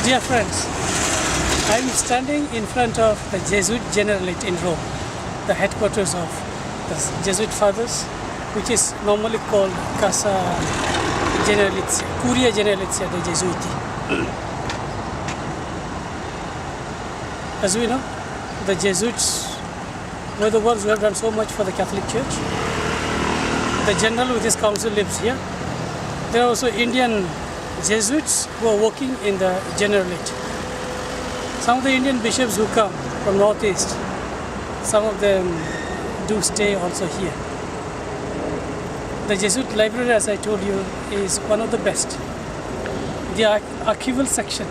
Dear friends, I am standing in front of the Jesuit Generalate in Rome, the headquarters of the Jesuit fathers, which is normally called Casa Generalizia, Curia Generalizia dei Jesuiti. As we know, the Jesuits were the ones who have done so much for the Catholic Church. The general with his council lives here. There are also Indian Jesuits who are working in the Generalate. Some of the Indian bishops who come from northeast, some of them do stay also here. The Jesuit library, as I told you, is one of the best. The archival section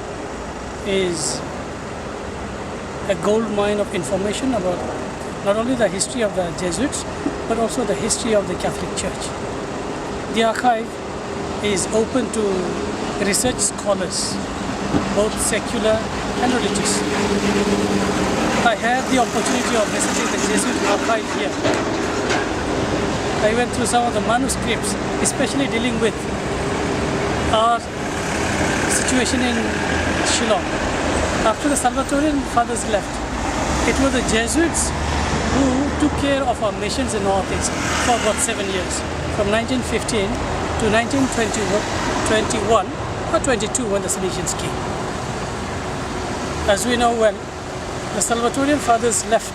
is a gold mine of information about not only the history of the Jesuits, but also the history of the Catholic Church. The archive is open to research scholars, both secular and religious. I had the opportunity of visiting the Jesuit archive here. I went through some of the manuscripts, especially dealing with our situation in Shillong. After the Salvatorian fathers left, it was the Jesuits who took care of our missions in Northeast for about 7 years, from 1915 to 1921 or 22 when the Salesians came. As we know well, the Salvatorian fathers left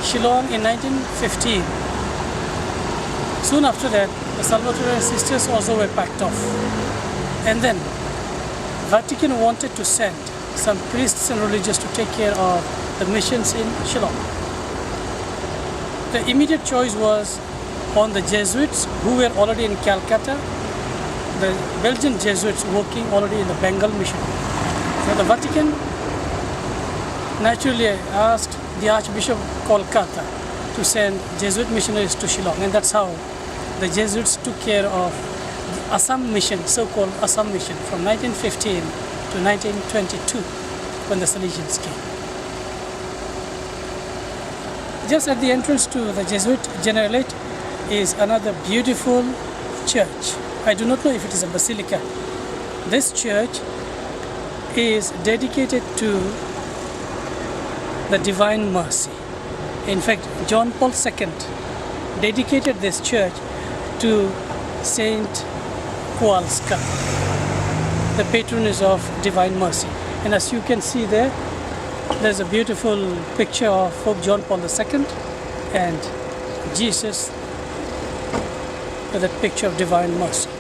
Shillong in 1915. Soon after that, the Salvatorian sisters also were packed off. And then, Vatican wanted to send some priests and religious to take care of the missions in Shillong. The immediate choice was on the Jesuits who were already in Calcutta, the Belgian Jesuits working already in the Bengal mission. So the Vatican naturally asked the Archbishop of Kolkata to send Jesuit missionaries to Shillong, and that's how the Jesuits took care of the Assam mission, so-called Assam mission, from 1915 to 1922 when the Salesians came. Just at the entrance to the Jesuit Generalate is another beautiful church. I do not know if it is a basilica. This church is dedicated to the Divine Mercy. In fact, John Paul II dedicated this church to Saint Kowalska, the patroness of Divine Mercy. And as you can see there, there's a beautiful picture of Pope John Paul II and Jesus with that picture of Divine Mercy.